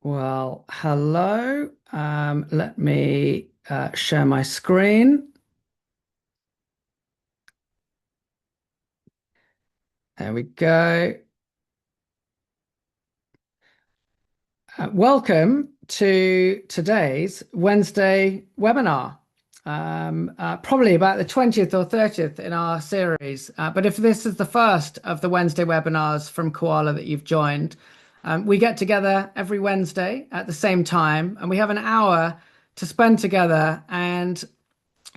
Well, hello. Let me share my screen. There we go. Welcome to today's Wednesday webinar. Probably about the 20th or 30th in our series. But if this is the first of the Wednesday webinars from Kowalah that you've joined, we get together every Wednesday at the same time, and we have an hour to spend together and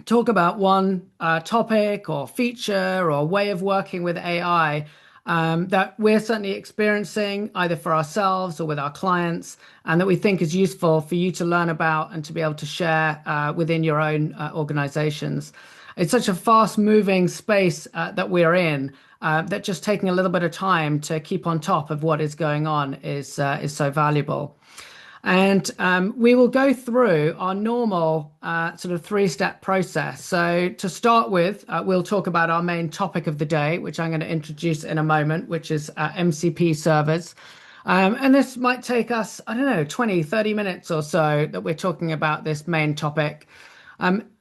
talk about one topic or feature or way of working with AI that we're certainly experiencing either for ourselves or with our clients, and that we think is useful for you to learn about and to be able to share within your own organizations. It's such a fast moving space that we're in that just taking a little bit of time to keep on top of what is going on is so valuable. And we will go through our normal sort of three-step process. So to start with, we'll talk about our main topic of the day, which I'm going to introduce in a moment, which is MCP servers. And this might take us, I don't know, 20, 30 minutes or so that we're talking about this main topic.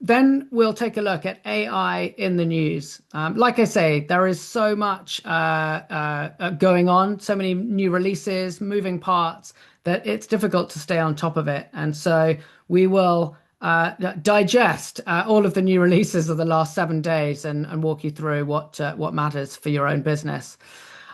Then we'll take a look at AI in the news. Like I say, there is so much going on, so many new releases, moving parts, that it's difficult to stay on top of it. And so we will digest all of the new releases of the last 7 days and walk you through what matters for your own business.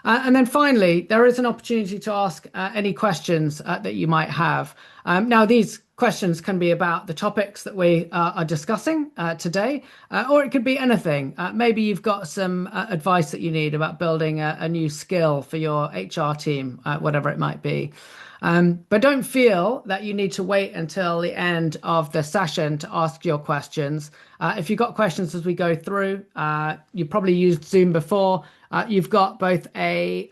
And then finally, there is an opportunity to ask any questions that you might have. Now, these questions can be about the topics that we are discussing today, or it could be anything. Maybe you've got some advice that you need about building a new skill for your HR team, whatever it might be. But don't feel that you need to wait until the end of the session to ask your questions. If you've got questions as we go through, you probably used Zoom before. You've got both a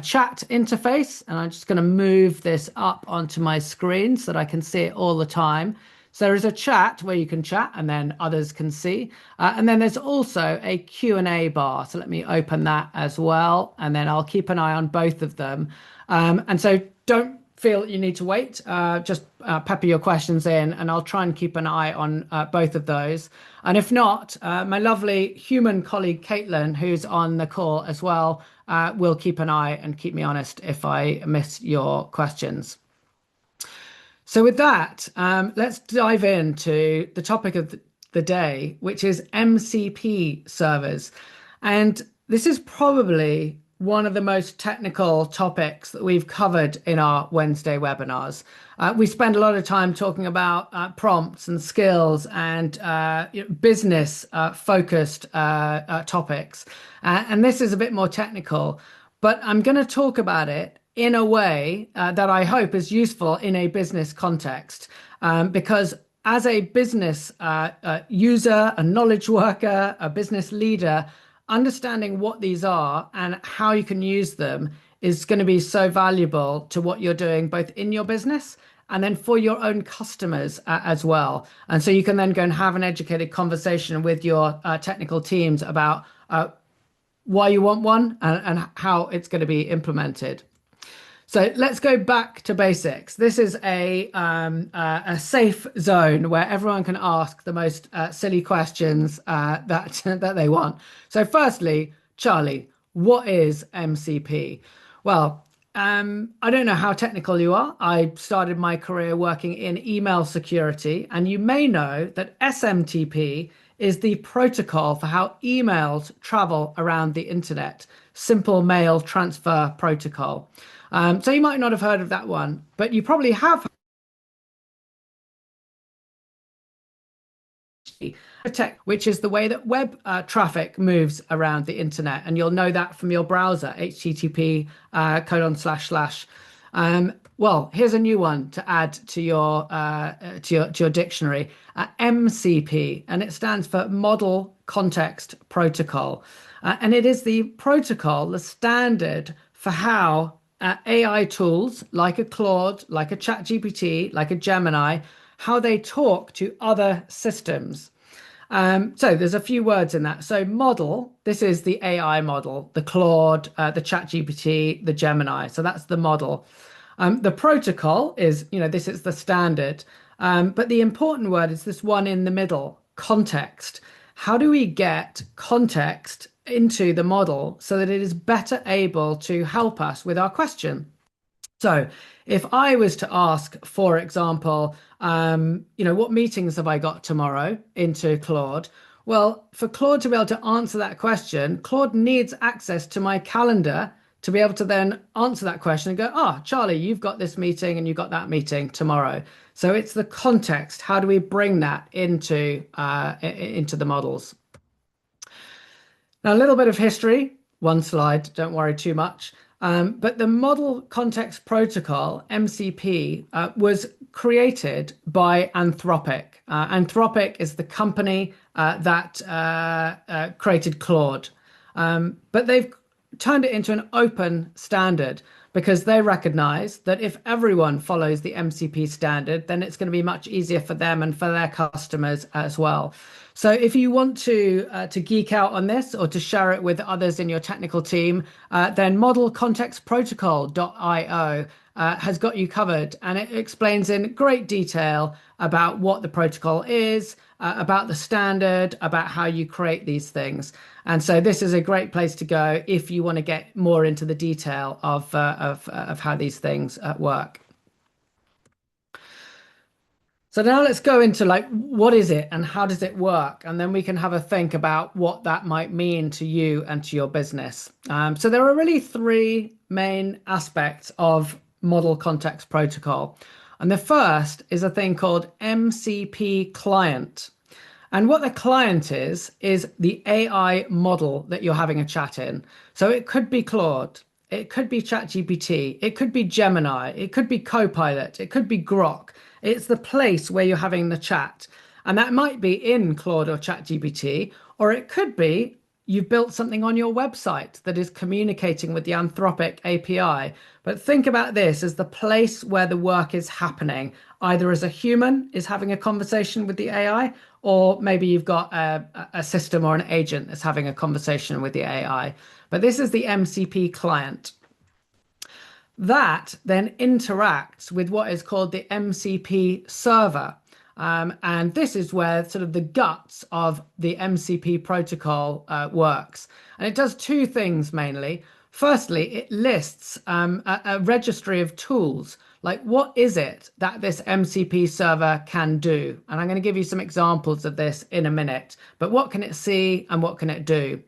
chat interface, and I'm just going to move this up onto my screen so that I can see it all the time. So there is a chat where you can chat and then others can see. And then there's also a Q&A bar. So let me open that as well. And then I'll keep an eye on both of them. And so don't feel that you need to wait. Just pepper your questions in, and I'll try and keep an eye on both of those. And if not, my lovely human colleague Caitlin, who's on the call as well, will keep an eye and keep me honest if I miss your questions. So with that, let's dive into the topic of the day, which is MCP servers. And this is probably one of the most technical topics that we've covered in our Wednesday webinars. We spend a lot of time talking about prompts and skills and business focused topics. And this is a bit more technical, but I'm going to talk about it in a way that I hope is useful in a business context. Because as a business user, a knowledge worker, a business leader, understanding what these are and how you can use them is going to be so valuable to what you're doing, both in your business and then for your own customers as well. And so you can then go and have an educated conversation with your technical teams about why you want one and how it's going to be implemented. So let's go back to basics. This is a safe zone where everyone can ask the most silly questions that they want. So firstly, Charlie, what is MCP? Well, I don't know how technical you are. I started my career working in email security, and you may know that SMTP is the protocol for how emails travel around the internet, simple mail transfer protocol. So you might not have heard of that one, but you probably have protect, which is the way that web traffic moves around the internet, and you'll know that from your browser, HTTP ://. Well, here's a new one to add to your dictionary, MCP, and it stands for Model Context Protocol, and it is the protocol, the standard for how AI tools like a Claude, like a ChatGPT, like a Gemini, how they talk to other systems. So there's a few words in that. So model, this is the AI model, the Claude, the ChatGPT, the Gemini. So that's the model. The protocol is, this is the standard. But the important word is this one in the middle, context. How do we get context into the model so that it is better able to help us with our question? So if I was to ask, for example, what meetings have I got tomorrow into Claude? Well, for Claude to be able to answer that question, Claude needs access to my calendar to be able to then answer that question and go, Charlie, you've got this meeting and you've got that meeting tomorrow. So it's the context. How do we bring that into the models? Now, a little bit of history, one slide, don't worry too much. But the Model Context Protocol, MCP, was created by Anthropic. Anthropic is the company that created Claude. But they've turned it into an open standard because they recognize that if everyone follows the MCP standard, then it's going to be much easier for them and for their customers as well. So if you want to geek out on this or to share it with others in your technical team, then modelcontextprotocol.io has got you covered, and it explains in great detail about what the protocol is, about the standard, about how you create these things. And so this is a great place to go if you want to get more into the detail of how these things work. So now let's go into what is it and how does it work? And then we can have a think about what that might mean to you and to your business. So there are really three main aspects of Model Context Protocol. And the first is a thing called MCP client. And what the client is the AI model that you're having a chat in. So it could be Claude, it could be ChatGPT, it could be Gemini, it could be Copilot, it could be Grok. It's the place where you're having the chat. And that might be in Claude or ChatGPT, or it could be you've built something on your website that is communicating with the Anthropic API. But think about this as the place where the work is happening, either as a human is having a conversation with the AI, or maybe you've got a system or an agent that's having a conversation with the AI. But this is the MCP client. That then interacts with what is called the MCP server. And this is where sort of the guts of the MCP protocol works. And it does two things mainly. Firstly, it lists a registry of tools. Like, what is it that this MCP server can do? And I'm going to give you some examples of this in a minute. But what can it see and what can it do?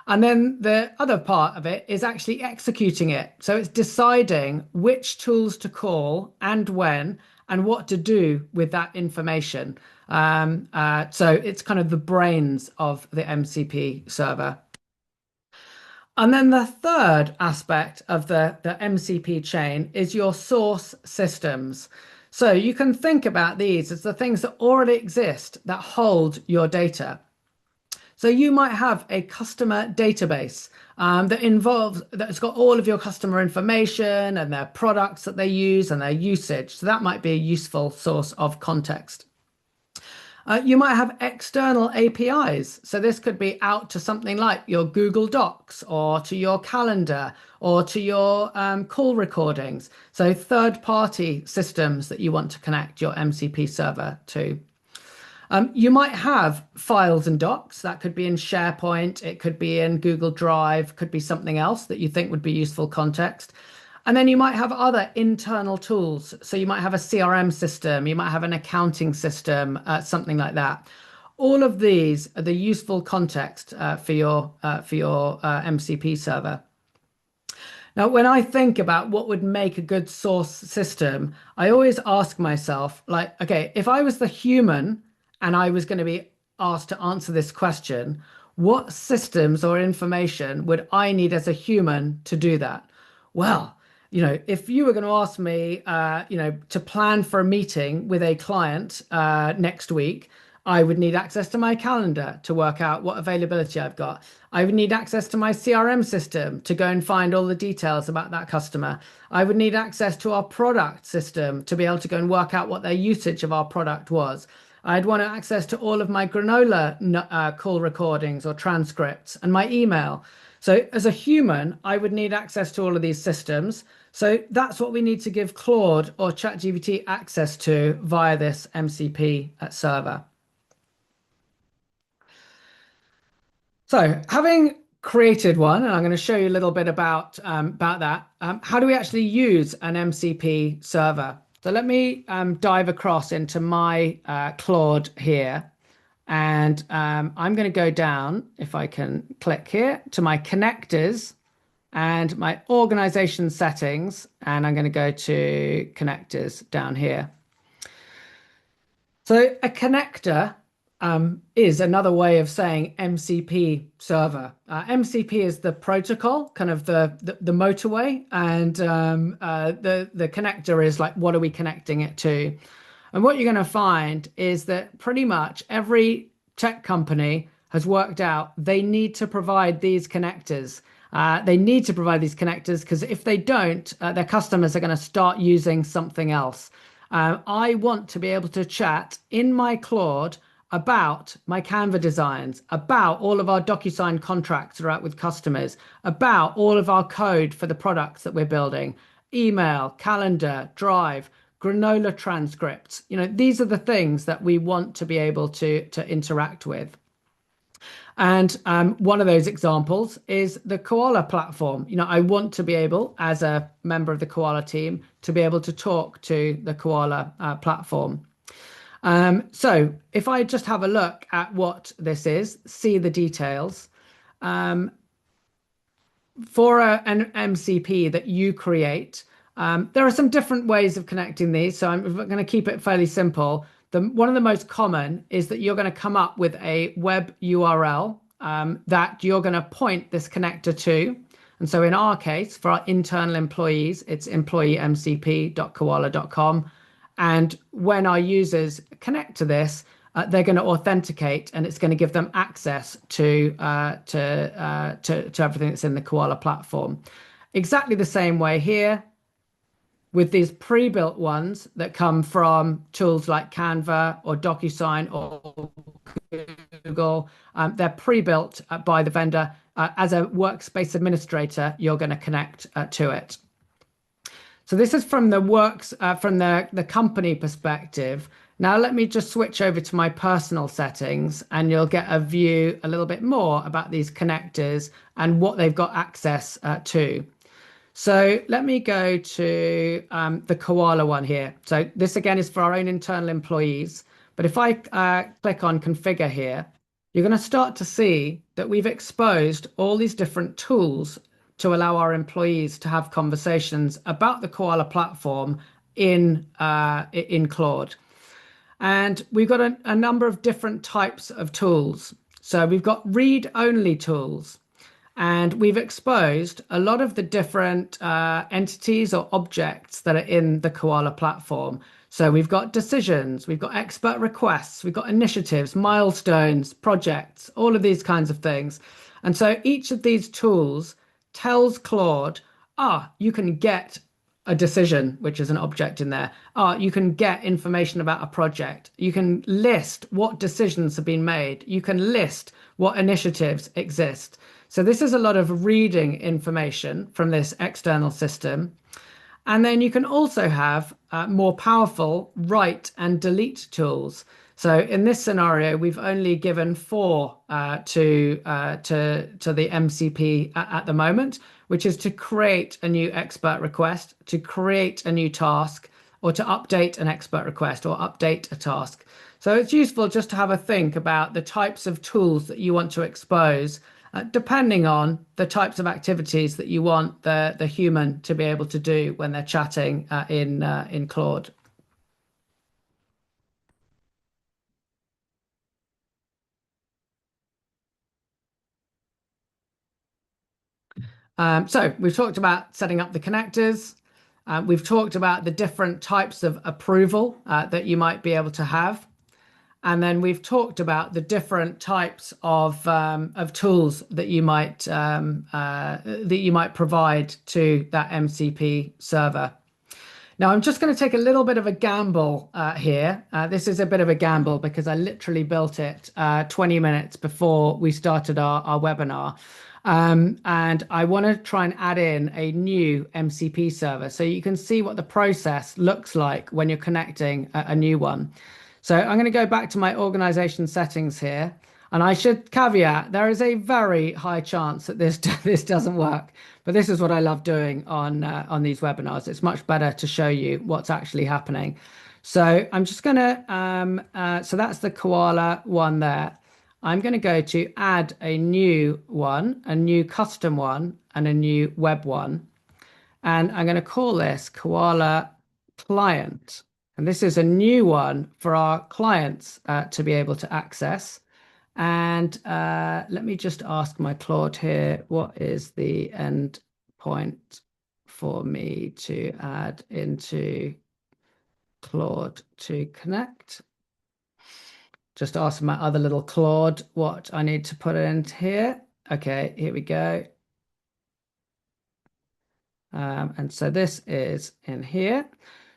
And then the other part of it is actually executing it. So it's deciding which tools to call and when and what to do with that information. So it's kind of the brains of the MCP server. And then the third aspect of the MCP chain is your source systems. So you can think about these as the things that already exist that hold your data. So you might have a customer database that's got all of your customer information and their products that they use and their usage. So that might be a useful source of context. You might have external APIs. So this could be out to something like your Google Docs or to your calendar or to your call recordings. So third-party systems that you want to connect your MCP server to. You might have files and docs. That could be in SharePoint. It could be in Google Drive, could be something else that you think would be useful context. And then you might have other internal tools. So you might have a CRM system, you might have an accounting system, something like that. All of these are the useful context for your MCP server. Now, when I think about what would make a good source system, I always ask myself, like, okay, if I was the human and I was going to be asked to answer this question, what systems or information would I need as a human to do that? Well, if you were going to ask me, to plan for a meeting with a client next week, I would need access to my calendar to work out what availability I've got. I would need access to my CRM system to go and find all the details about that customer. I would need access to our product system to be able to go and work out what their usage of our product was. I'd want access to all of my Granola call recordings or transcripts and my email. So as a human, I would need access to all of these systems. So that's what we need to give Claude or ChatGPT access to via this MCP server. So having created one, and I'm going to show you a little bit about that, how do we actually use an MCP server? So let me dive across into my Claude here. And I'm going to go down, if I can click here, to my connectors and my organization settings. And I'm going to go to connectors down here. So a connector is another way of saying MCP server. MCP is the protocol, kind of the motorway, and the connector is like, what are we connecting it to? And what you're going to find is that pretty much every tech company has worked out they need to provide these connectors. They need to provide these connectors because if they don't, their customers are going to start using something else. I want to be able to chat in my Claude about my Canva designs, about all of our DocuSign contracts that are out with customers, about all of our code for the products that we're building, email, calendar, drive, granola transcripts. These are the things that we want to be able to interact with. And one of those examples is the Kowalah platform. I want to be able, as a member of the Kowalah team, to be able to talk to the Kowalah platform. So if I just have a look at what this is, see the details. For an MCP that you create, there are some different ways of connecting these. So I'm going to keep it fairly simple. One of the most common is that you're going to come up with a web URL that you're going to point this connector to. And so in our case, for our internal employees, it's employeemcp.kowalah.com. And when our users connect to this, they're going to authenticate, and it's going to give them access to everything that's in the Kowalah platform. Exactly the same way here, with these pre-built ones that come from tools like Canva or DocuSign or Google. They're pre-built by the vendor. As a workspace administrator, you're going to connect to it. So this is from the company perspective. Now let me just switch over to my personal settings, and you'll get a view a little bit more about these connectors and what they've got access to. So let me go to the Kowalah one here. So this again is for our own internal employees. But if I click on configure here, you're going to start to see that we've exposed all these different tools to allow our employees to have conversations about the Kowalah platform in Claude. And we've got a number of different types of tools. So we've got read-only tools. And we've exposed a lot of the different entities or objects that are in the Kowalah platform. So we've got decisions, we've got expert requests, we've got initiatives, milestones, projects, all of these kinds of things. And so each of these tools tells Claude, you can get a decision, which is an object in there. You can get information about a project. You can list what decisions have been made. You can list what initiatives exist. So this is a lot of reading information from this external system. And then you can also have more powerful write and delete tools. So in this scenario, we've only given 4 to the MCP at the moment, which is to create a new expert request, to create a new task, or to update an expert request or update a task. So it's useful just to have a think about the types of tools that you want to expose, depending on the types of activities that you want the human to be able to do when they're chatting in Claude. So we've talked about setting up the connectors. We've talked about the different types of approval that you might be able to have. And then we've talked about the different types of tools that you might provide to that MCP server. Now, I'm just going to take a little bit of a gamble here. This is a bit of a gamble because I literally built it 20 minutes before we started our webinar. And I want to try and add in a new MCP server so you can see what the process looks like when you're connecting a new one. So I'm going to go back to my organization settings here. And I should caveat, there is a very high chance that this this doesn't work. But this is what I love doing on these webinars. It's much better to show you what's actually happening. So I'm just going to, so that's the Kowalah one there. I'm going to go to add a new one, a new custom one, and a new web one. And I'm going to call this Kowalah Client. And this is a new one for our clients to be able to access. And let me just ask my Claude here, what is the end point for me to add into Claude to connect? Just ask my other little Claude what I need to put in here. Okay, here we go. And so this is in here.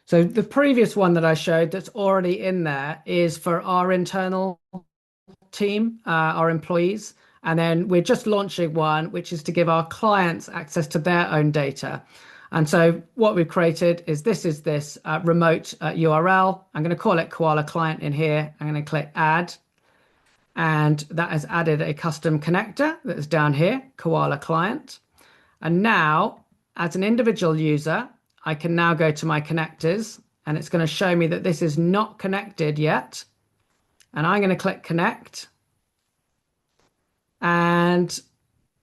So the previous one that I showed that's already in there is for our internal team, our employees. And then we're just launching one, which is to give our clients access to their own data. And so what we've created is this remote URL. I'm going to call it Kowalah Client in here. I'm going to click Add. And that has added a custom connector that's down here, Kowalah Client. And now, as an individual user, I can now go to my connectors, and it's going to show me that this is not connected yet. And I'm going to click Connect. And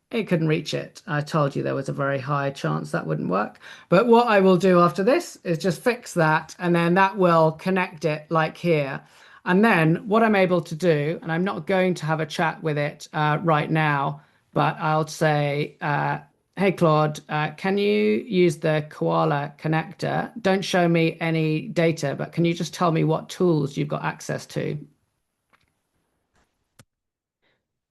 it couldn't reach it. I told you there was a very high chance that wouldn't work. But what I will do after this is just fix that, and then that will connect it like here. And then what I'm able to do, and I'm not going to have a chat with it right now, but I'll say, hey, Claude, can you use the Kowalah connector? Don't show me any data, but can you just tell me what tools you've got access to?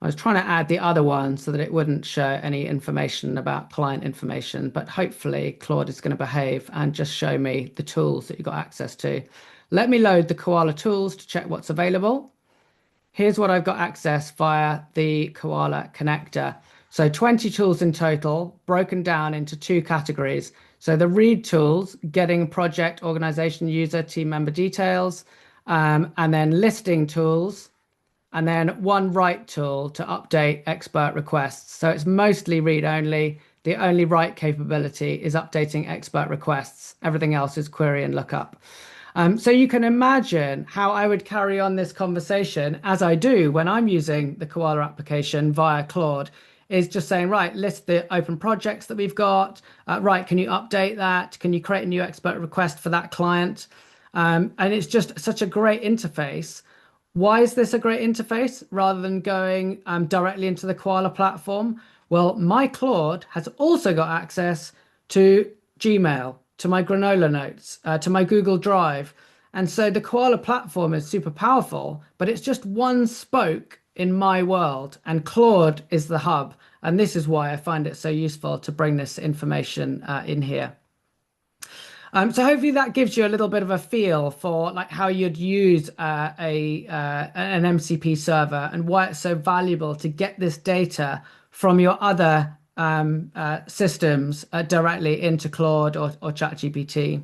I was trying to add the other one so that it wouldn't show any information about client information, but hopefully Claude is going to behave and just show me the tools that you've got access to. Let me load the Kowalah tools to check what's available. Here's what I've got access via the Kowalah connector. So 20 tools in total, broken down into two categories. So the read tools, getting project, organization, user, team member details, and then listing tools, and then one write tool to update expert requests. So it's mostly read only. The only write capability is updating expert requests. Everything else is query and lookup. So you can imagine how I would carry on this conversation, as I do when I'm using the Kowalah application via Claude, is just saying, right, list the open projects that we've got. Right, can you update that? Can you create a new expert request for that client? And it's just such a great interface. Why is this a great interface rather than going directly into the Kowalah platform? Well, my Claude has also got access to Gmail, to my Granola notes, to my Google Drive. And so the Kowalah platform is super powerful, but it's just one spoke in my world, and Claude is the hub. And this is why I find it so useful to bring this information in here. So hopefully that gives you a little bit of a feel for like how you'd use an MCP server and why it's so valuable to get this data from your other systems directly into Claude or ChatGPT.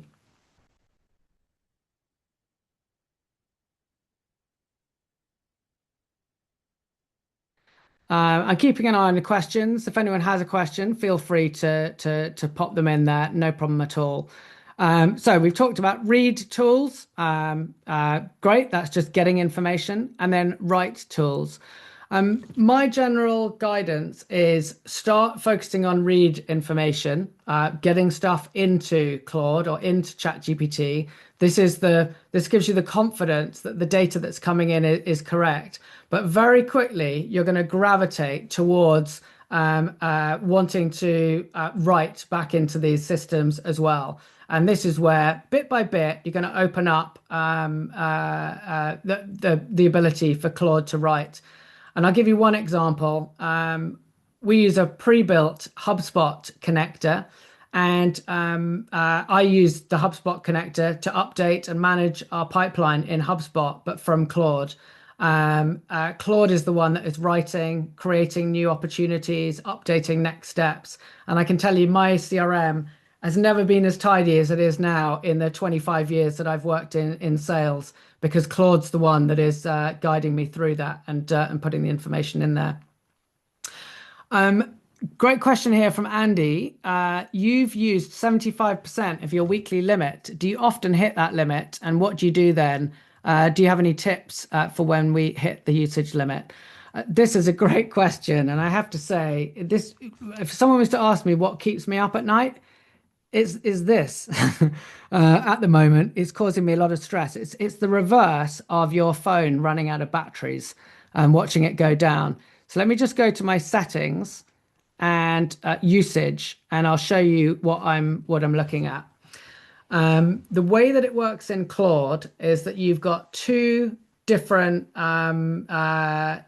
I'm keeping an eye on the questions. If anyone has a question, feel free to pop them in there. No problem at all. So we've talked about read tools. Great. That's just getting information. And then write tools. My general guidance is start focusing on read information, getting stuff into Claude or into ChatGPT. This gives you the confidence that the data that's coming in is correct. But very quickly, you're going to gravitate towards wanting to write back into these systems as well. And this is where, bit by bit, you're going to open up the ability for Claude to write. And I'll give you one example. We use a pre-built HubSpot connector, and I use the HubSpot connector to update and manage our pipeline in HubSpot, but from Claude. Claude is the one that is writing, creating new opportunities, updating next steps. And I can tell you, my CRM has never been as tidy as it is now in the 25 years that I've worked in sales, because Claude's the one that is guiding me through that and putting the information in there. Um, Great question here from Andy. You've used 75% of your weekly limit. Do you often hit that limit? And what do you do then? Do you have any tips for when we hit the usage limit? This is a great question. And I have to say, this, if someone was to ask me what keeps me up at night, is this at the moment it's causing me a lot of stress. It's the reverse of your phone running out of batteries and watching it go down. So let me just go to my settings and usage, and I'll show you what I'm looking at. The way that it works in Claude is that you've got two different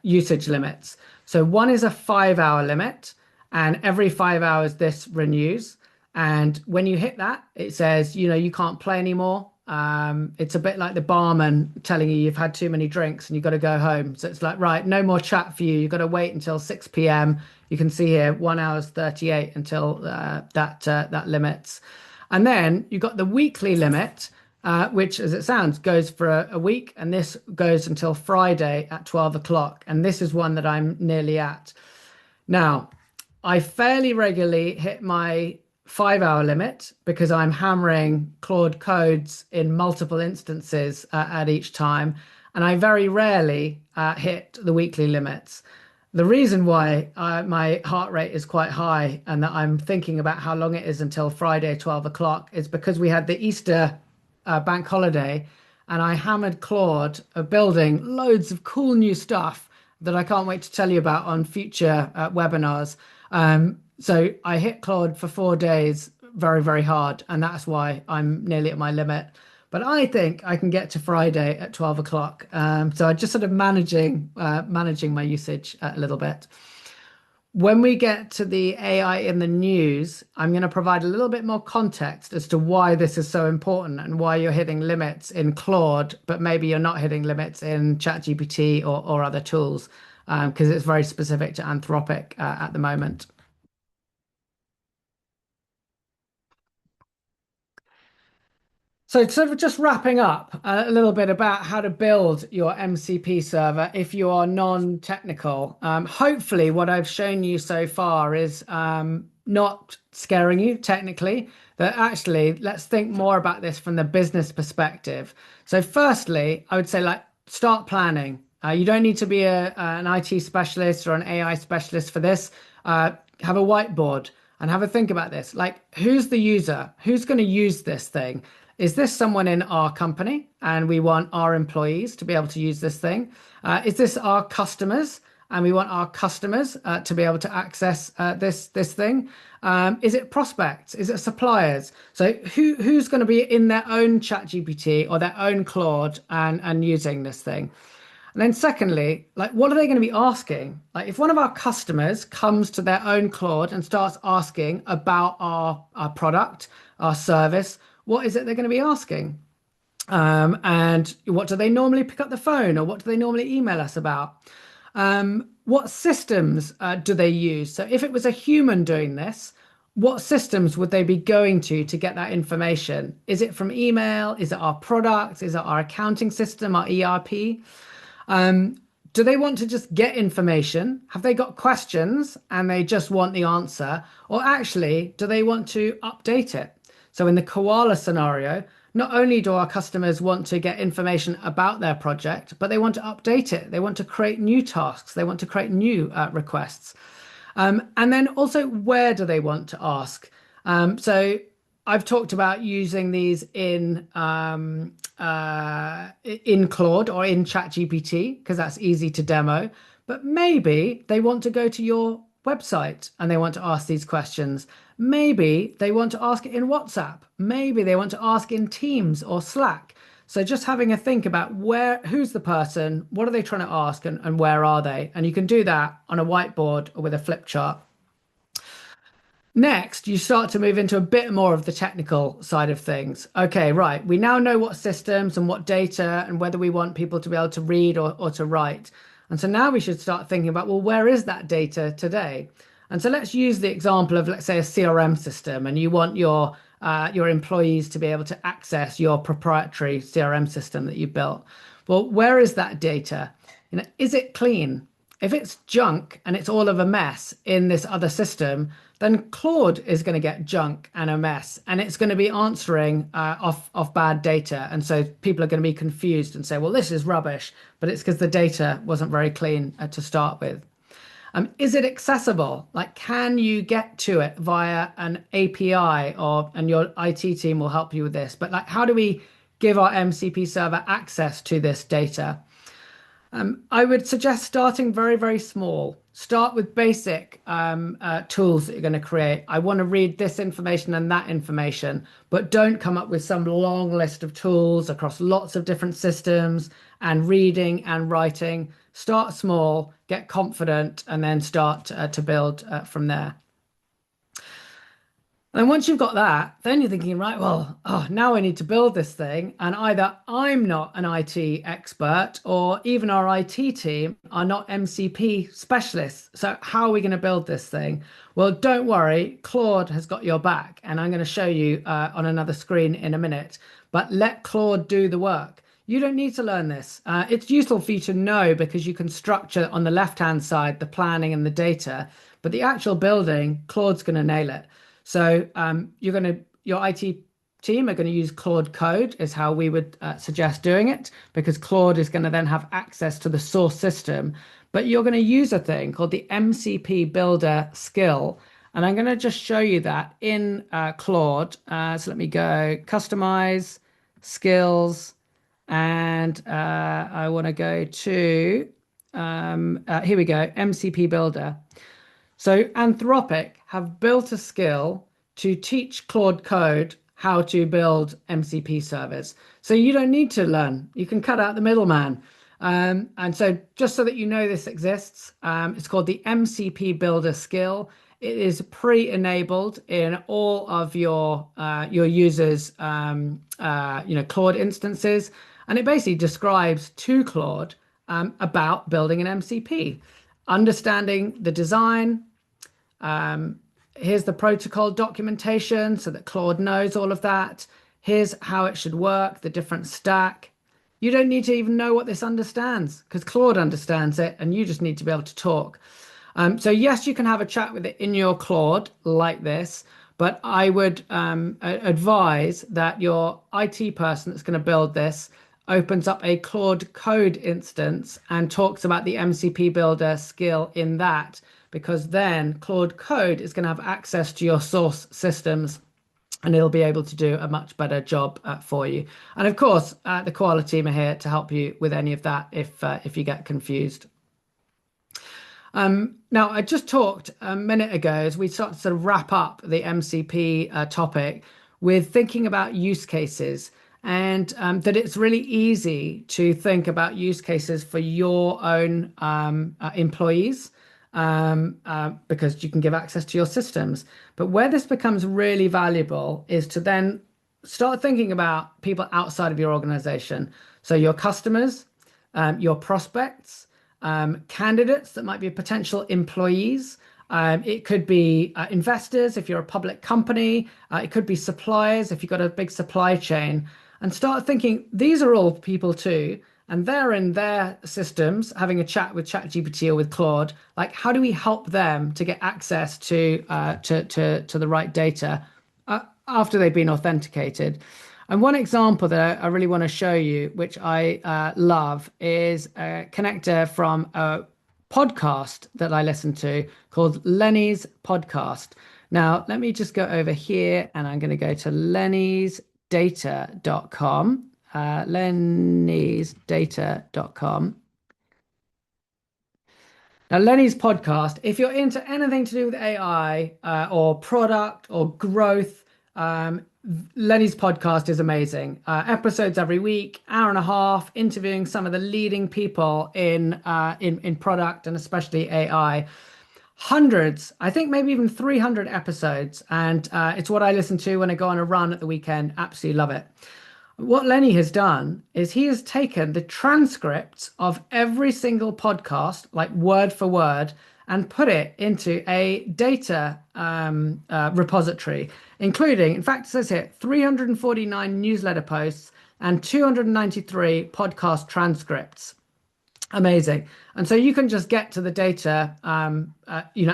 usage limits. So one is a 5 hour limit, and every 5 hours this renews. And when you hit that, it says, you can't play anymore. It's a bit like the barman telling you you've had too many drinks and you've got to go home. So it's like, right, no more chat for you. You've got to wait until 6 p.m. You can see here 1 hour 38 until that limits. And then you've got the weekly limit, which, as it sounds, goes for a week. And this goes until Friday at 12 o'clock. And this is one that I'm nearly at. Now, I fairly regularly hit my 5 hour limit because I'm hammering Claude codes in multiple instances at each time. And I very rarely hit the weekly limits. The reason why my heart rate is quite high and that I'm thinking about how long it is until Friday, 12 o'clock, is because we had the Easter bank holiday, and I hammered Claude building loads of cool new stuff that I can't wait to tell you about on future webinars. So I hit Claude for 4 days very, very hard, and that's why I'm nearly at my limit. But I think I can get to Friday at 12 o'clock. So I'm just sort of managing my usage a little bit. When we get to the AI in the news, I'm going to provide a little bit more context as to why this is so important and why you're hitting limits in Claude, but maybe you're not hitting limits in ChatGPT or other tools, because it's very specific to Anthropic at the moment. So sort of just wrapping up a little bit about how to build your MCP server if you are non-technical. Hopefully what I've shown you so far is not scaring you technically, that actually let's think more about this from the business perspective. So firstly, I would say start planning. You don't need to be an IT specialist or an AI specialist for this. Have a whiteboard and have a think about this. Like, who's the user? Who's going to use this thing? Is this someone in our company and we want our employees to be able to use this thing? Is this our customers and we want our customers to be able to access this thing? Is it prospects? Is it suppliers? So who's going to be in their own ChatGPT or their own Claude and using this thing? And then secondly, what are they going to be asking? Like, if one of our customers comes to their own Claude and starts asking about our product, our service, what is it they're going to be asking? And what do they normally pick up the phone, or what do they normally email us about? What systems do they use? So if it was a human doing this, what systems would they be going to get that information? Is it from email? Is it our product? Is it our accounting system, our ERP? Do they want to just get information? Have they got questions and they just want the answer? Or actually, do they want to update it? So in the Kowalah scenario, not only do our customers want to get information about their project, but they want to update it. They want to create new tasks. They want to create new requests. And then also, where do they want to ask? So I've talked about using these in Claude or in ChatGPT because that's easy to demo. But maybe they want to go to your website and they want to ask these questions. Maybe they want to ask it in WhatsApp. Maybe they want to ask in Teams or Slack. So just having a think about who's the person, what are they trying to ask, and where are they? And you can do that on a whiteboard or with a flip chart. Next, you start to move into a bit more of the technical side of things. Okay, right. We now know what systems and what data and whether we want people to be able to read or to write. And so now we should start thinking about, well, where is that data today? And so let's use the example of, let's say, a CRM system, and you want your employees to be able to access your proprietary CRM system that you built. Well, where is that data? Is it clean? If it's junk and it's all of a mess in this other system, then Claude is going to get junk and a mess, and it's going to be answering off bad data. And so people are going to be confused and say, well, this is rubbish, but it's because the data wasn't very clean to start with. Is it accessible? Like, can you get to it via an API, and your IT team will help you with this. But like, how do we give our MCP server access to this data? I would suggest starting very, very small. Start with basic tools that you're going to create. I want to read this information and that information, but don't come up with some long list of tools across lots of different systems and reading and writing. Start small, get confident, and then start to build from there. And once you've got that, then you're thinking, right, well, now I need to build this thing. And either I'm not an IT expert, or even our IT team are not MCP specialists. So how are we going to build this thing? Well, don't worry, Claude has got your back. And I'm going to show you on another screen in a minute. But let Claude do the work. You don't need to learn this. It's useful for you to know, because you can structure on the left-hand side the planning and the data. But the actual building, Claude's going to nail it. So your IT team are going to use Claude Code is how we would suggest doing it, because Claude is going to then have access to the source system. But you're going to use a thing called the MCP Builder Skill. And I'm going to just show you that in Claude. So let me go Customize, Skills, and I want to go to, here we go, MCP Builder. So Anthropic have built a skill to teach Claude Code how to build MCP servers. So you don't need to learn. You can cut out the middleman. And so just so that you know this exists, it's called the MCP Builder Skill. It is pre-enabled in all of your users' Claude instances, and it basically describes to Claude about building an MCP. Understanding the design. Here's the protocol documentation so that Claude knows all of that. Here's how it should work, the different stack. You don't need to even know what this understands, because Claude understands it, and you just need to be able to talk. So yes, you can have a chat with it in your Claude like this, but I would advise that your IT person that's going to build this opens up a Claude Code instance and talks about the MCP Builder skill in that, because then Claude Code is going to have access to your source systems, and it'll be able to do a much better job for you. And of course, the Kowalah team are here to help you with any of that if you get confused. Now, I just talked a minute ago, as we start to sort of wrap up the MCP topic, with thinking about use cases. And that it's really easy to think about use cases for your own employees, because you can give access to your systems. But where this becomes really valuable is to then start thinking about people outside of your organization. So your customers, your prospects, candidates that might be potential employees. It could be investors if you're a public company. It could be suppliers if you've got a big supply chain. And start thinking, these are all people too, and they're in their systems having a chat with ChatGPT or with Claude. Like, how do we help them to get access to the right data after they've been authenticated? And one example that I really want to show you, which I love, is a connector from a podcast that I listen to called Lenny's Podcast. Now, let me just go over here, and I'm going to go to lennysdata.com, lennysdata.com. Now, Lenny's Podcast, if you're into anything to do with AI or product or growth, Lenny's Podcast is amazing. Episodes every week, hour and a half, interviewing some of the leading people in product and especially AI. hundreds, I think maybe even 300 episodes. And it's what I listen to when I go on a run at the weekend. Absolutely love it. What Lenny has done is he has taken the transcripts of every single podcast, like word for word, and put it into a data repository, including, in fact, it says here 349 newsletter posts and 293 podcast transcripts. Amazing. And so you can just get to the data,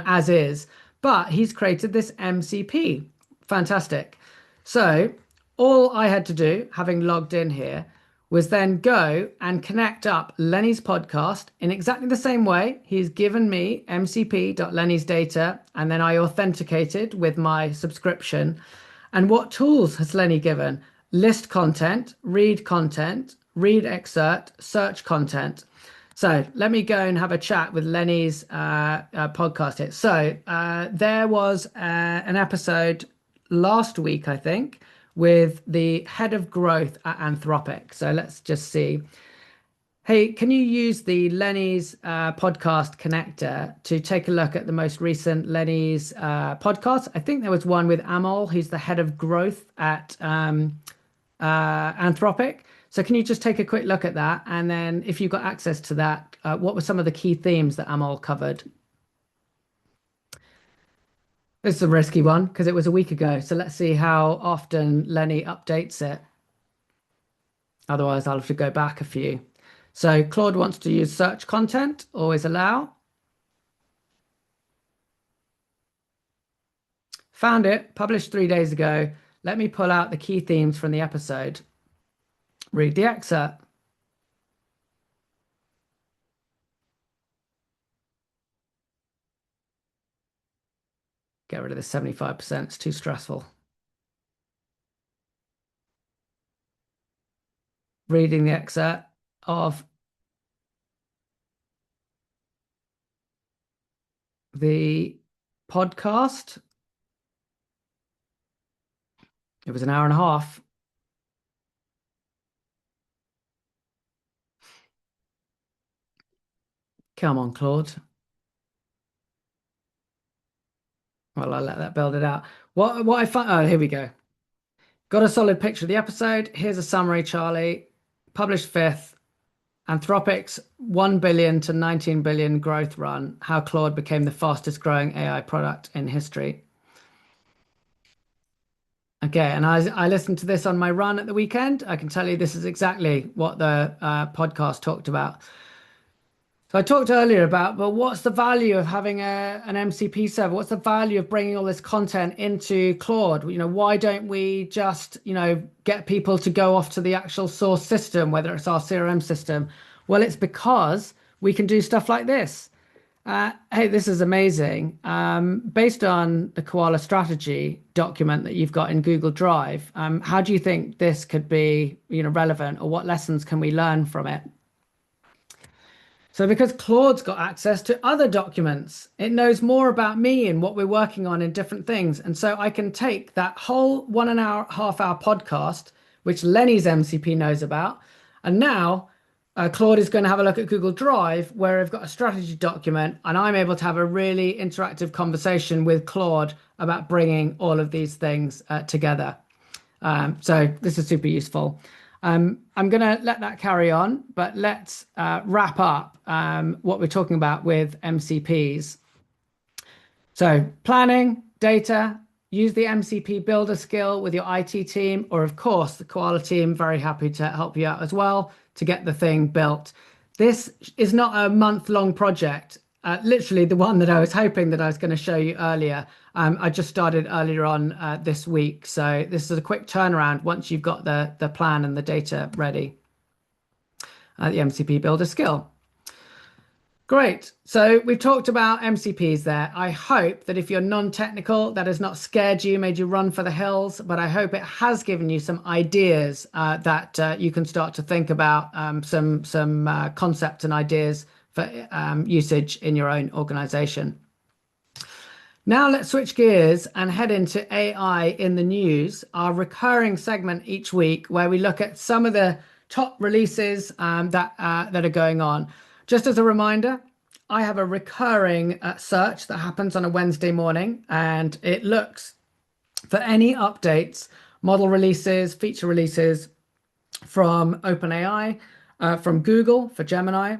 as is, but he's created this MCP. Fantastic. So all I had to do, having logged in here, was then go and connect up Lenny's podcast in exactly the same way. He's given me mcp.lenny's data, and then I authenticated with my subscription. And what tools has Lenny given? List content, read excerpt, search content. So let me go and have a chat with Lenny's podcast here. So there was an episode last week, I think, with the head of growth at Anthropic. So let's just see. Hey, can you use the Lenny's podcast connector to take a look at the most recent Lenny's podcast? I think there was one with Amol, who's the head of growth at Anthropic. So can you just take a quick look at that? And then if you've got access to that, what were some of the key themes that Amol covered? This is a risky one because it was a week ago. So let's see how often Lenny updates it. Otherwise, I'll have to go back a few. So Claude wants to use search content, always allow. Found it, published 3 days ago. Let me pull out the key themes from the episode. Read the excerpt. Get rid of the 75%, it's too stressful. Reading the excerpt of the podcast. It was an hour and a half. Come on, Claude. Well, I'll let that build it out. What I find, oh, here we go. Got a solid picture of the episode. Here's a summary, Charlie. Published 5th. Anthropic's 1 billion to 19 billion growth run. How Claude became the fastest growing AI product in history. Okay, and I listened to this on my run at the weekend. I can tell you this is exactly what the podcast talked about. So I talked earlier about, well, what's the value of having an MCP server? What's the value of bringing all this content into Claude? Why don't we just, get people to go off to the actual source system, whether it's our CRM system? Well, it's because we can do stuff like this. Hey, this is amazing. Based on the Kowalah strategy document that you've got in Google Drive, how do you think this could be, relevant, or what lessons can we learn from it? So because Claude's got access to other documents, it knows more about me and what we're working on in different things. And so I can take that whole 1.5 hour podcast, which Lenny's MCP knows about, and now Claude is going to have a look at Google Drive where I've got a strategy document, and I'm able to have a really interactive conversation with Claude about bringing all of these things together. So this is super useful. I'm going to let that carry on, but let's wrap up what we're talking about with MCPs. So planning, data, use the MCP Builder Skill with your IT team, or of course, the Kowalah team, very happy to help you out as well to get the thing built. This is not a month-long project. Literally the one that I was hoping that I was going to show you earlier. I just started earlier on this week. So this is a quick turnaround once you've got the plan and the data ready. The MCP Builder Skill. Great. So we've talked about MCPs there. I hope that if you're non-technical, that has not scared you, made you run for the hills, but I hope it has given you some ideas that you can start to think about, some concepts and ideas for usage in your own organization. Now let's switch gears and head into AI in the news, our recurring segment each week where we look at some of the top releases that are going on. Just as a reminder, I have a recurring search that happens on a Wednesday morning, and it looks for any updates, model releases, feature releases from OpenAI, from Google for Gemini,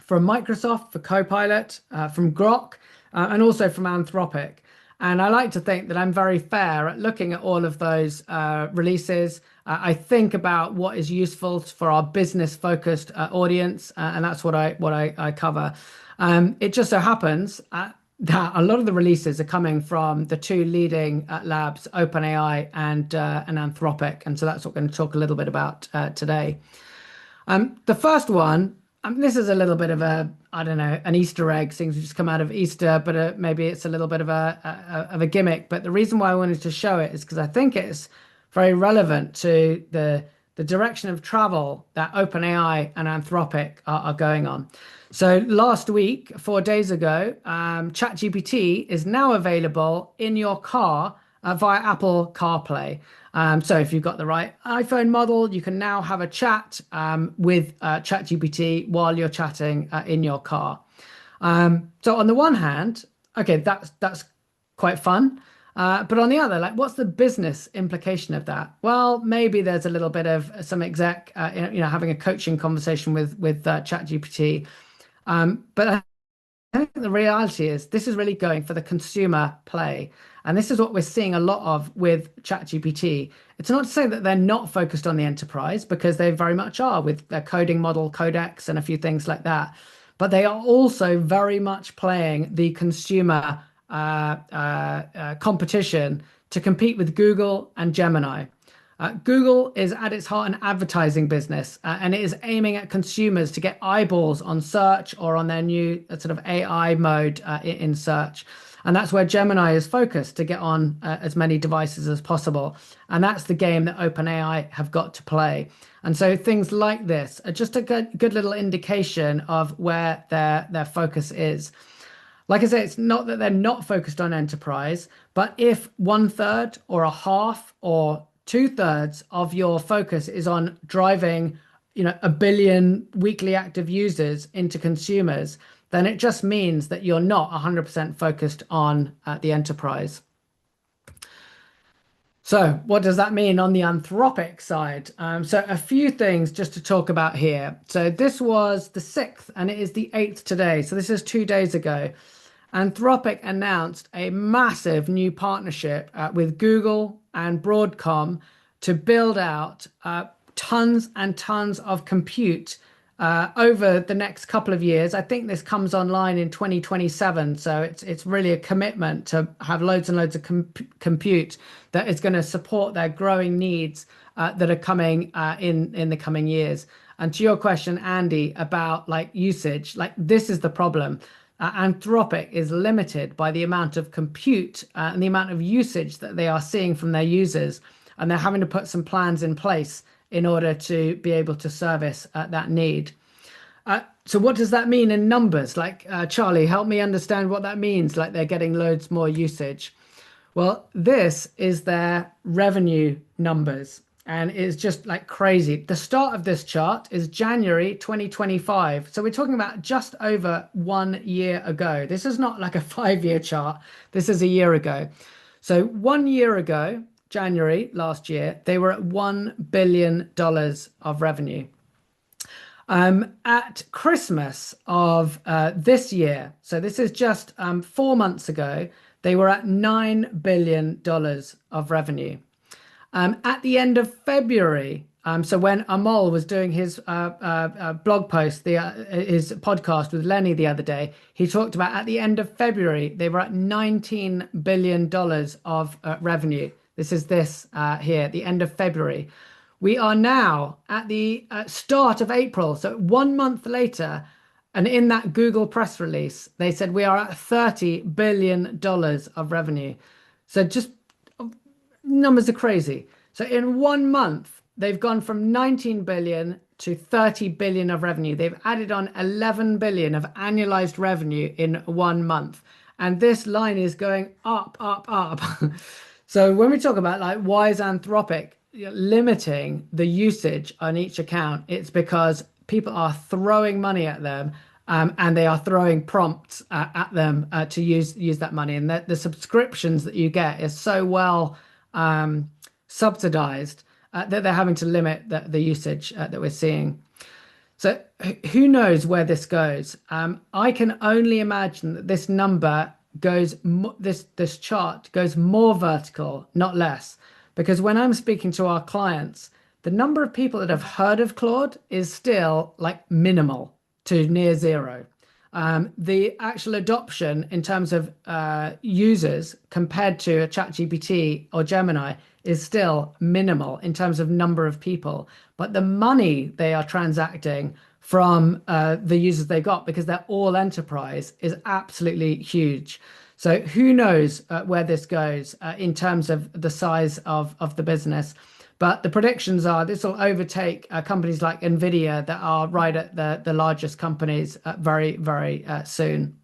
from Microsoft for Copilot, from Grok, and also from Anthropic. And I like to think that I'm very fair at looking at all of those releases. I think about what is useful for our business-focused audience, and that's what I cover. It just so happens that a lot of the releases are coming from the two leading labs, OpenAI and Anthropic, and so that's what we're going to talk a little bit about today. The first one, this is a little bit of a, I don't know, an Easter egg. Things have just come out of Easter, but maybe it's a little bit of a gimmick. But the reason why I wanted to show it is because I think it's very relevant to the direction of travel that OpenAI and Anthropic are going on. So last week, 4 days ago, ChatGPT is now available in your car via Apple CarPlay. So if you've got the right iPhone model, you can now have a chat with ChatGPT while you're chatting in your car. So on the one hand, okay, that's quite fun. But on the other, like, what's the business implication of that? Well, maybe there's a little bit of some exec, having a coaching conversation with ChatGPT. But I think the reality is this is really going for the consumer play. And this is what we're seeing a lot of with ChatGPT. It's not to say that they're not focused on the enterprise, because they very much are with their coding model, Codex, and a few things like that. But they are also very much playing the consumer competition to compete with Google and Gemini. Google is at its heart an advertising business, and it is aiming at consumers to get eyeballs on search or on their new sort of AI mode in search. And that's where Gemini is focused, to get on as many devices as possible. And that's the game that OpenAI have got to play. And so things like this are just a good little indication of where their focus is. Like I say, it's not that they're not focused on enterprise, but if 1/3 or a half or 2/3 of your focus is on driving, 1 billion weekly active users into consumers, then it just means that you're not 100% focused on the enterprise. So what does that mean on the Anthropic side? So a few things just to talk about here. So this was the 6th and it is the 8th today. So this is 2 days ago. Anthropic announced a massive new partnership with Google and Broadcom to build out tons and tons of compute over the next couple of years. I think this comes online in 2027, so it's really a commitment to have loads and loads of compute that is going to support their growing needs that are coming in the coming years. And to your question, Andy, about like usage, like this is the problem. Anthropic is limited by the amount of compute and the amount of usage that they are seeing from their users, and they're having to put some plans in place in order to be able to service that need. So what does that mean in numbers? Like, Charlie, help me understand what that means, like they're getting loads more usage. Well, this is their revenue numbers, and it's just like crazy. The start of this chart is January 2025. So we're talking about just over 1 year ago. This is not like a 5-year chart. This is a year ago. So 1 year ago, January last year, they were at $1 billion of revenue. At Christmas of this year, so this is just 4 months ago, they were at $9 billion of revenue. At the end of February, so when Amol was doing his blog post, his podcast with Lenny the other day, he talked about at the end of February, they were at $19 billion of revenue. This is here, at the end of February. We are now at the start of April, so 1 month later, and in that Google press release, they said we are at $30 billion of revenue. So just numbers are crazy. So in 1 month, they've gone from 19 billion to 30 billion of revenue. They've added on 11 billion of annualized revenue in 1 month. And this line is going up, up, up. So when we talk about like, why is Anthropic limiting the usage on each account, it's because people are throwing money at them and they are throwing prompts at them to use that money. And the subscriptions that you get is so well subsidized that they're having to limit the usage that we're seeing. So who knows where this goes? I can only imagine that this number goes, this chart goes more vertical, not less. Because when I'm speaking to our clients, the number of people that have heard of Claude is still like minimal to near zero. The actual adoption in terms of users compared to a ChatGPT or Gemini is still minimal in terms of number of people, but the money they are transacting from the users they got, because they're all enterprise, is absolutely huge. So who knows where this goes in terms of the size of the business. But the predictions are this will overtake companies like Nvidia that are right at the largest companies very, very soon.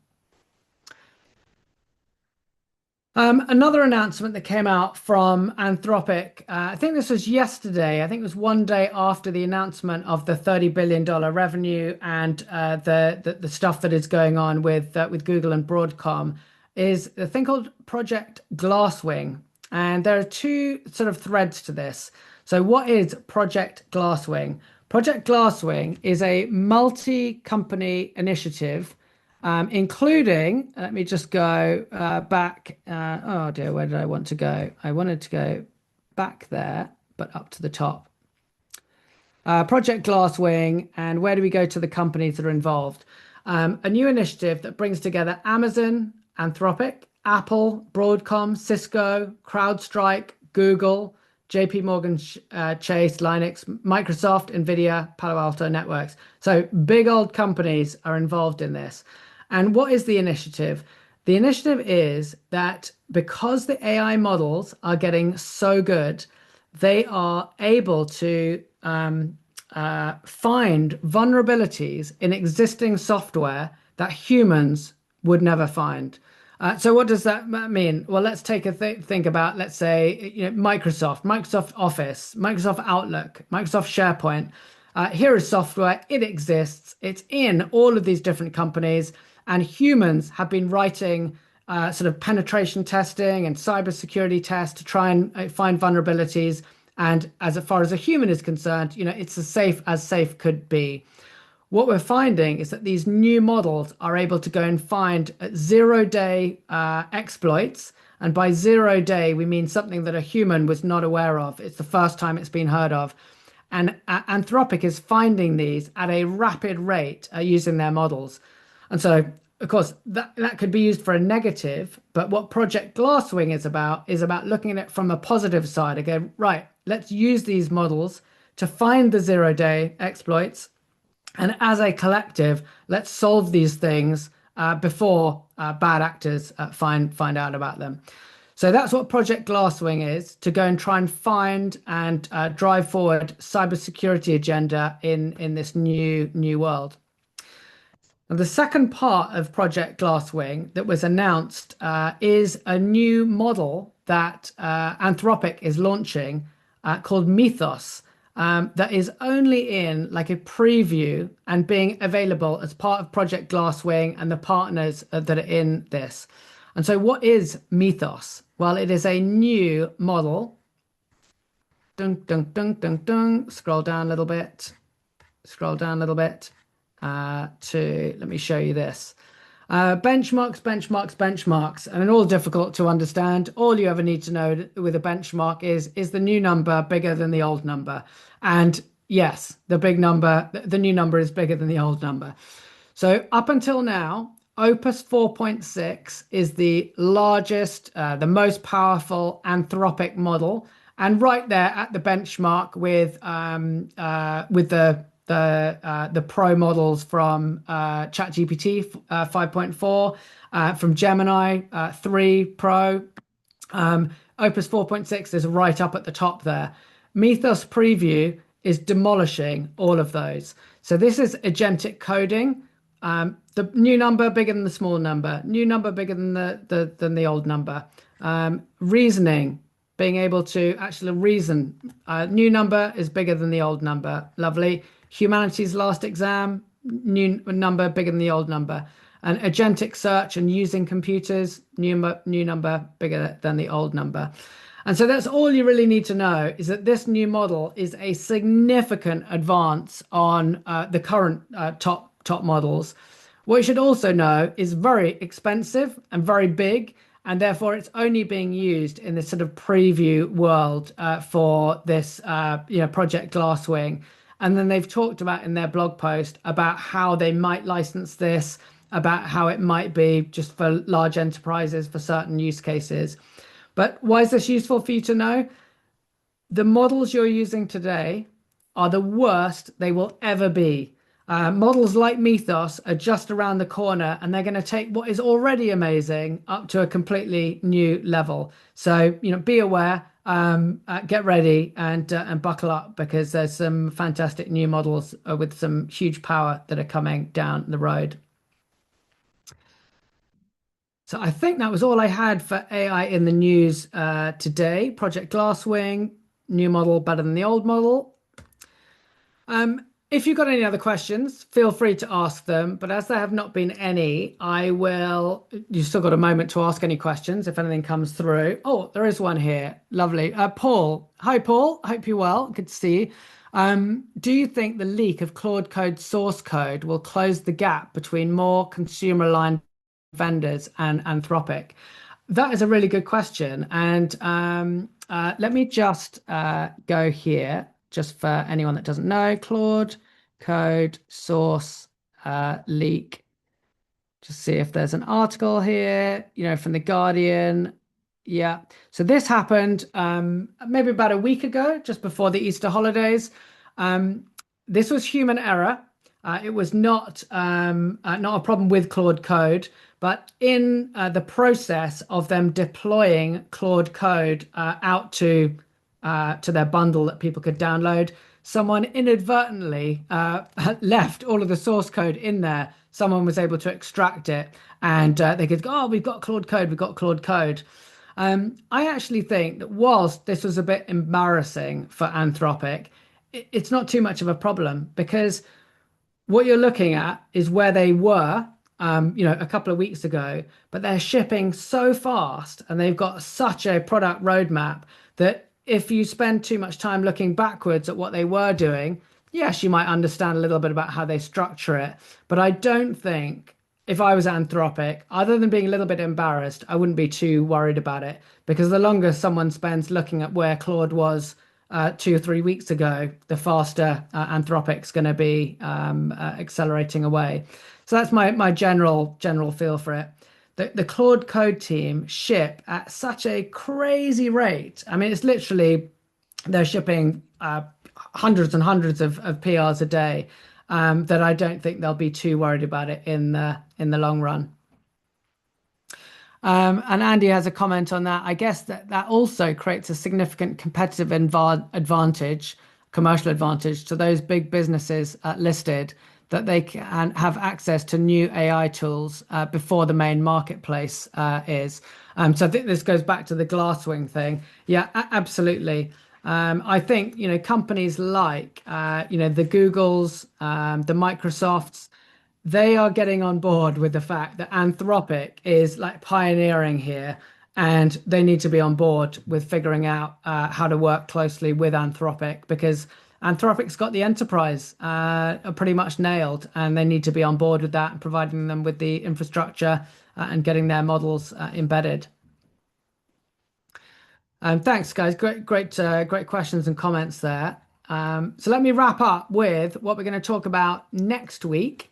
Another announcement that came out from Anthropic, I think this was yesterday. I think it was one day after the announcement of the $30 billion revenue and the stuff that is going on with Google and Broadcom, is a thing called Project Glasswing. And there are two sort of threads to this. So what is Project Glasswing? Project Glasswing is a multi-company initiative, including, let me just go back. Oh dear, where did I want to go? I wanted to go back there, but up to the top. Project Glasswing, and where do we go to the companies that are involved? A new initiative that brings together Amazon, Anthropic, Apple, Broadcom, Cisco, CrowdStrike, Google, JP Morgan Chase, Linux, Microsoft, Nvidia, Palo Alto Networks. So big old companies are involved in this. And what is the initiative? The initiative is that because the AI models are getting so good, they are able to find vulnerabilities in existing software that humans would never find. So what does that mean? Well, let's take a think about, let's say, Microsoft Office, Microsoft Outlook, Microsoft SharePoint. Here is software. It exists. It's in all of these different companies, and humans have been writing sort of penetration testing and cybersecurity tests to try and find vulnerabilities. And as far as a human is concerned, it's as safe could be. What we're finding is that these new models are able to go and find zero-day exploits. And by 0 day, we mean something that a human was not aware of. It's the first time it's been heard of. And Anthropic is finding these at a rapid rate using their models. And so, of course, that could be used for a negative. But what Project Glasswing is about looking at it from a positive side. Again, right, let's use these models to find the 0-day exploits. And as a collective, let's solve these things before bad actors find out about them. So that's what Project Glasswing is, to go and try and find and drive forward cybersecurity agenda in this new world. Now, the second part of Project Glasswing that was announced is a new model that Anthropic is launching called Mythos. That is only in like a preview and being available as part of Project Glasswing and the partners that are in this. And so what is Mythos? Well, it is a new model. Dun, dun, dun, dun, dun. Scroll down a little bit. Scroll down a little bit let me show you this. Benchmarks. I mean, all difficult to understand. All you ever need to know with a benchmark is the new number bigger than the old number? And yes, the new number is bigger than the old number. So up until now, Opus 4.6 is the largest, the most powerful Anthropic model, and right there at the benchmark with the pro models from ChatGPT 5.4, from Gemini 3 Pro. Opus 4.6 is right up at the top there. Mythos Preview is demolishing all of those. So this is agentic coding. The new number bigger than the small number. New number bigger than the old number. Reasoning, being able to actually reason. New number is bigger than the old number. Lovely. Humanity's last exam, new number bigger than the old number. And agentic search and using computers, new number bigger than the old number. And so that's all you really need to know is that this new model is a significant advance on the current top models. What you should also know is very expensive and very big, and therefore it's only being used in this sort of preview world for this Project Glasswing. And then they've talked about in their blog post about how they might license this, about how it might be just for large enterprises for certain use cases. But why is this useful for you to know? The models you're using today are the worst they will ever be. Models like Mythos are just around the corner, and they're going to take what is already amazing up to a completely new level. So, be aware, get ready, and buckle up because there's some fantastic new models with some huge power that are coming down the road. So I think that was all I had for AI in the news today. Project Glasswing, new model better than the old model. If you've got any other questions, feel free to ask them. But as there have not been any, you've still got a moment to ask any questions if anything comes through. Oh, there is one here. Lovely. Paul. Hi, Paul. Hope you're well. Good to see you. Do you think the leak of Claude Code source code will close the gap between more consumer-aligned vendors and Anthropic? That is a really good question. And let me just go here, just for anyone that doesn't know, Claude Code source leak. Just see if there's an article here, from The Guardian. Yeah. So this happened maybe about a week ago, just before the Easter holidays. This was human error. It was not a problem with Claude Code, but in the process of them deploying Claude Code out to their bundle that people could download, someone inadvertently left all of the source code in there. Someone was able to extract it, and they could go, "Oh, we've got Claude Code. We've got Claude Code." I actually think that whilst this was a bit embarrassing for Anthropic, it's not too much of a problem because what you're looking at is where they were, a couple of weeks ago, but they're shipping so fast and they've got such a product roadmap that if you spend too much time looking backwards at what they were doing, yes, you might understand a little bit about how they structure it. But I don't think if I was Anthropic, other than being a little bit embarrassed, I wouldn't be too worried about it because the longer someone spends looking at where Claude was 2 or 3 weeks ago, the faster Anthropic's going to be accelerating away. So that's my general feel for it. The Claude Code team ship at such a crazy rate. I mean, it's literally they're shipping hundreds and hundreds of PRs a day that I don't think they'll be too worried about it in the long run. And Andy has a comment on that. I guess that also creates a significant competitive advantage, commercial advantage to those big businesses listed that they can have access to new AI tools before the main marketplace is. So I think this goes back to the Glasswing thing. Yeah, absolutely. I think, companies like, the Googles, the Microsofts, they are getting on board with the fact that Anthropic is like pioneering here and they need to be on board with figuring out how to work closely with Anthropic because Anthropic's got the enterprise pretty much nailed and they need to be on board with that and providing them with the infrastructure and getting their models embedded. Thanks, guys. Great questions and comments there. So let me wrap up with what we're going to talk about next week.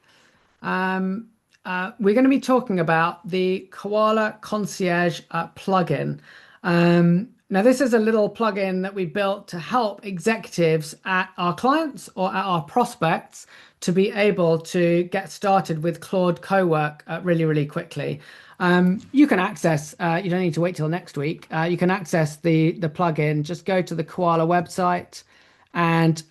We're going to be talking about the Kowalah Concierge plugin. Now, this is a little plugin that we built to help executives at our clients or at our prospects to be able to get started with Claude Cowork really, really quickly. You can access, you don't need to wait till next week. You can access the plugin. Just go to the Kowalah website and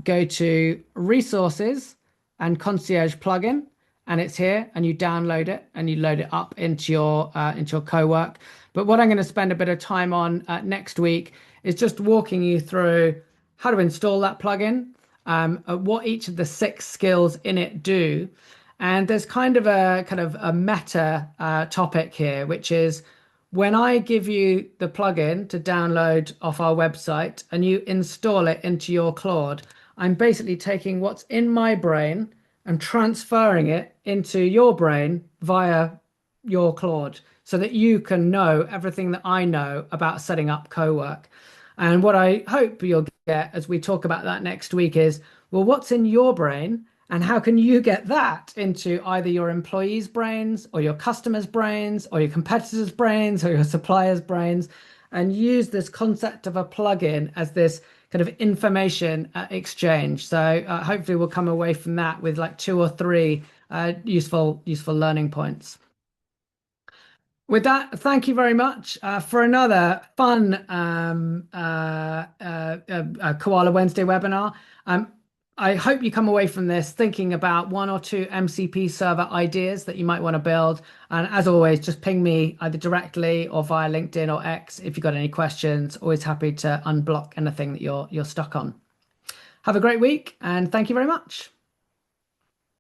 go to Resources and Concierge plugin. And it's here, and you download it and you load it up into your Cowork. But what I'm going to spend a bit of time on next week is just walking you through how to install that plugin, what each of the 6 skills in it do. And there's kind of a meta topic here, which is when I give you the plugin to download off our website and you install it into your Claude, I'm basically taking what's in my brain and transferring it into your brain via your Claude so that you can know everything that I know about setting up co-work. And what I hope you'll get as we talk about that next week is, well, what's in your brain and how can you get that into either your employees' brains or your customers' brains or your competitors' brains or your suppliers' brains, and use this concept of a plugin as this kind of information exchange. So hopefully we'll come away from that with like 2 or 3 useful learning points. With that, thank you very much for another fun Koala Wednesday webinar. I hope you come away from this thinking about 1 or 2 MCP server ideas that you might want to build. And as always, just ping me either directly or via LinkedIn or X if you've got any questions. Always happy to unblock anything that you're stuck on. Have a great week and thank you very much.